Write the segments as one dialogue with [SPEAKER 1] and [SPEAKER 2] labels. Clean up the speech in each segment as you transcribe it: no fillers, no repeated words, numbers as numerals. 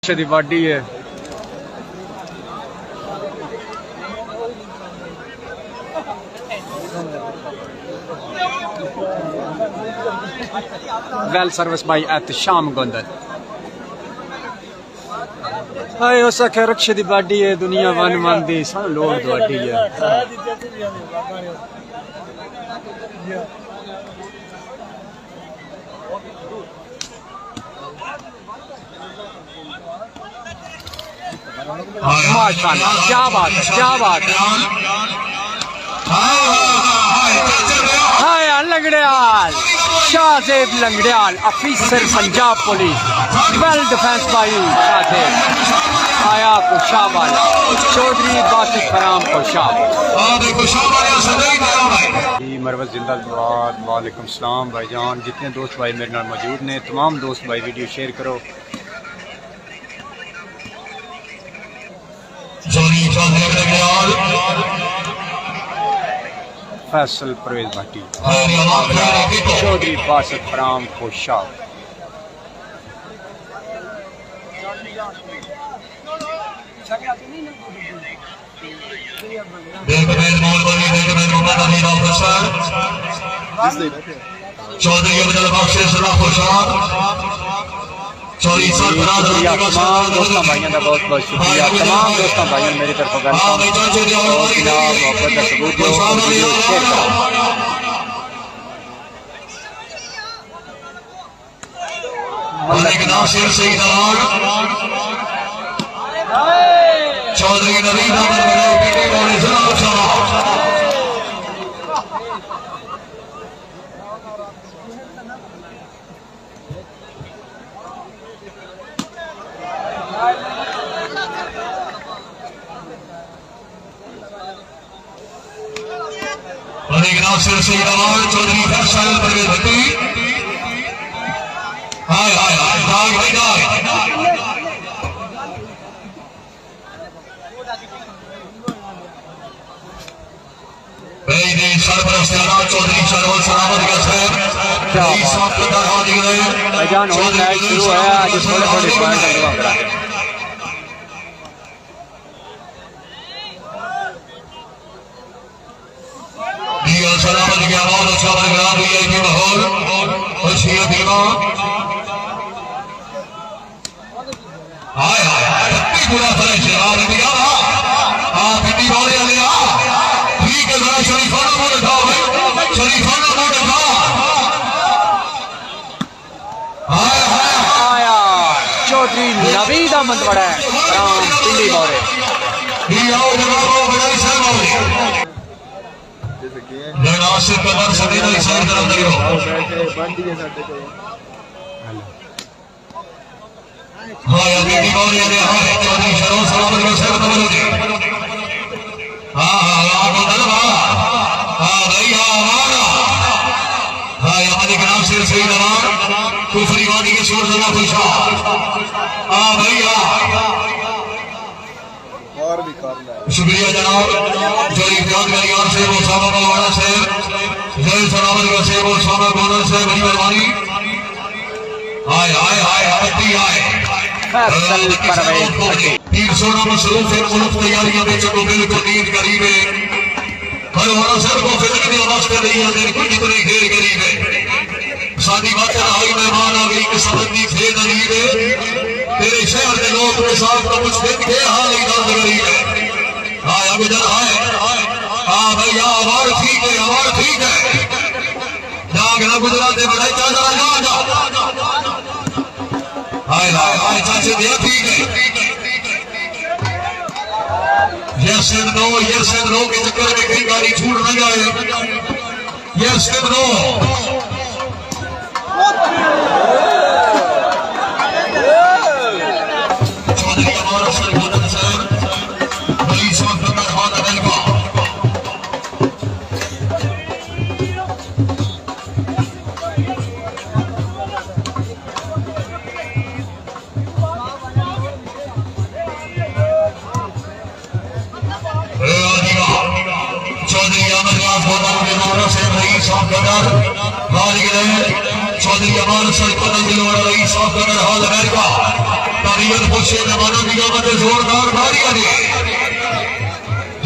[SPEAKER 1] दी वाडी है। Well service by Ehtesham Gondal. हाय उस आखे रक्षे दी बाडी है, दुनिया वन वन दी सन लोग वाडी है। माशाल्लाह, क्या बात है, क्या बात है। हाय Langrial, Shahzeb Langrial, officer Punjab police, well defence by Shahzeb आया को शाहबाला, चौधरी बासित फराम को शाह मरवत जिंदाबाद। वालेकुम सलाम भाईजान, जितने दोस्त भाई मेरे नाल मौजूद ने, तमाम दोस्त भाई वीडियो शेयर करो। फैसल परवेज भाटी, चौधरी बासित फराम खुशा। तमाम दोस्तों भाइयों का बहुत बहुत शुक्रिया। तमाम दोस्तों भाइयों मेरी तरफ मोहब्बत का सबूत दो और वीडियो शेयर करो। चौधरी फैसल परवेज भट्टी। हाय हाय हाय दाग भाई दाग सरपरस्ताना चौधरी सरवल सलामत का सर भाईजान हो मैच शुरू है। आज थोड़े थोड़े पॉइंट अगवा करा है। सलामत की आवाज अच्छा प्रोग्राम वीआईपी माहौल खुशियां बीमा। हाय हाय हाय पूरा फ्रेश यार इंडिया हां पिटी वाले आ गया। ठीक है जरा शरीफाना मोड़ उठाओ भाई, शरीफाना मोड़ उठाओ। हाय हाय आया चौधरी नवीद अहमद बड़ा है राम पिंडी मोरे ये आओ जनाब बड़ा साहब नासिर कमर सदी नहीं सही तरफ नहीं हो। हाँ यार बेटी कौन यार हाँ चौधरी शरों सलामत का सर कमर होती। हाँ हाँ आपको दलवा हाँ भाई हाँ हमारा हाँ यहाँ देख नासिर सही नवाब कुफरी वादी के शोर जना खुशा। हाँ भाई हाँ शुक्रिया जनाब जो इम्तियाज मेरी ओर से वो सामा बलवाड़ा से जय सलामत का से वो सामा गोनल से बड़ी मेहरबानी। हाय हाय हाय हत्ती हाय फैसल परवेज भट्टी। तीन सोना मसरूफ है मुल्क तैयारियां में चलो बिल्कुल नींद करीब है। हर वाला सर को फिक्र की आवाज कर रही है तेरी कुछ इतनी देर करीब है। शादी बातें आई मेहमान आ गई कि समझनी खेल गरीब है। तेरे शहर के लोग के साथ तो कुछ दिन के हाल ही दर्द गरीब है। हाँ अब इधर आए हाँ भैया आवाज ठीक है, आवाज ठीक है। जागना गुजराते बड़ाई चाचा जा जा हाय हाय हाय चाचे दिया ठीक है। यस एंड नो के चक्कर में कई गाड़ी छूट न जाए। यस एंड नो चौधरी हमारा सर गोदन सर बड़ी वक्त में खान अदल का चौधरी अहमद खान फोटा के नारा से रईस ऑफ कतर चौधरी अमान सरपंच दिलवाड़ा रईस ऑफ कतर हाल अमेरिका तारीख खुशी मेहमानों की आमद जोरदार तालियां दी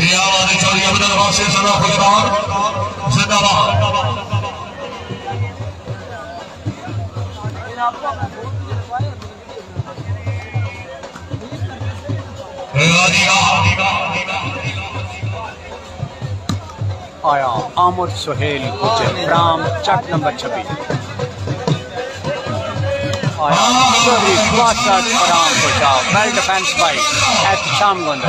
[SPEAKER 1] ये आवाज चली अब्दुल वासिफ सना खुशहाल जिंदाबाद
[SPEAKER 2] आया आमद सुहेल फ्राम चक नंबर 26 आया Chaudhry quarter from Khushab well defence by Ehtesham Gondal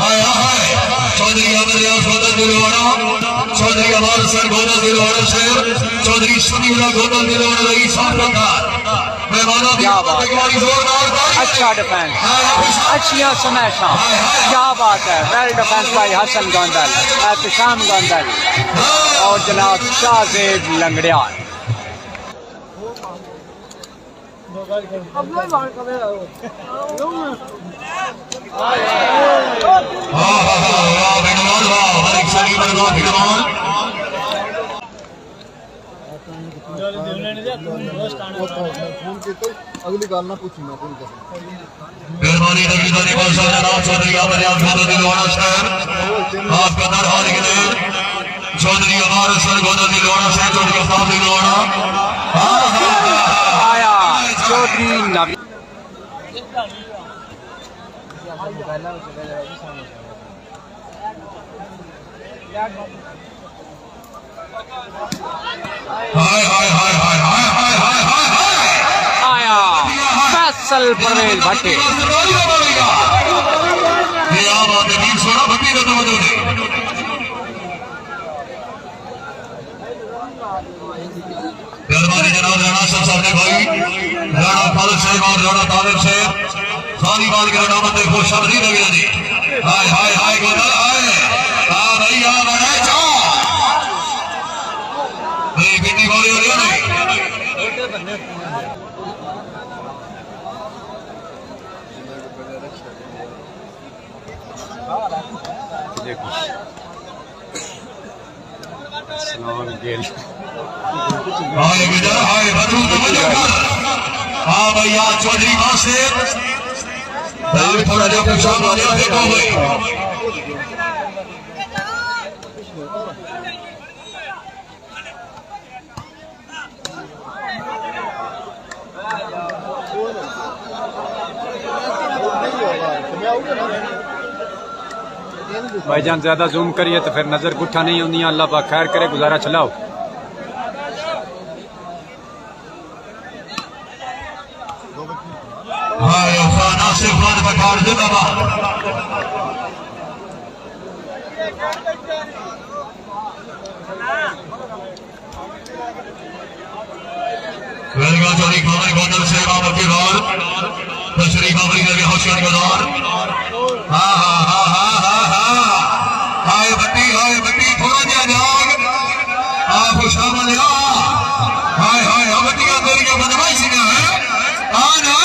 [SPEAKER 1] Chaudhry Amriya Gondal Dilwara Chaudhry Amar sir Gondal Dilwara से चौधरी समीउल्लाह गोंदल दिलवाड़ा रही साफकार मेहमानों की आवाज़ जोरदार
[SPEAKER 2] अच्छा डिफेंस अच्छियां स्मैशा क्या बात है well defence by Hasan Gondal Ehtesham Gondal और जनाब शाहजेब लंगड़ियाल
[SPEAKER 3] अगली गाल ना पूछी मैं
[SPEAKER 1] मेहरबानी नगीदारी बादशाह जनाब चौधरी अमरिया गोंदल दिलवाड़ा शहर आपका दर हाल के लिए चौधरी अमर सर गोंदल दिलवाड़ा शहर चौधरी अफ्ताब दिलवाड़ा
[SPEAKER 2] आया चौधरी नबी
[SPEAKER 1] हाय हाय हाय हाय हाय हाय हाय हाय
[SPEAKER 2] आया फैसल परवेज भट्टे
[SPEAKER 1] ये आवाज वीर सोना भट्टी का तवज्जो दे मेहरबानी जनाब राणा साहब ने भाई राणा खालिद साहब और राणा तालिब साहब सारी बात के राणा मत खुश नहीं लगे जी हाय हाय हाय गोदल हाय आ भाई आ बड़ा जा नहीं बेटी वाले हो रहे नहीं
[SPEAKER 2] देखो सलाम गेल
[SPEAKER 1] हाय गुजर हाय बदरू तो मुझे हाँ भैया चौधरी वासिफ थोड़ा जो कुछ देखो भाई
[SPEAKER 2] भाईजान ज्यादा जूम करिए तो फिर नजर गुठा नहीं होंगी अल्लाह पाक खैर करे गुजारा चलाओ
[SPEAKER 1] हाय खाना से बाद बकार जिंदाबाद वेलगा चौधरी खान गोंदल से बाबा के बाद तशरीफ बाबरी के होशियार गदार हाँ हाँ हाँ हाँ हाँ हाँ हाय बट्टी थोड़ा जा जाग आप शामिल हाय हाय बट्टियां तेरी बदमाशी है हाँ ना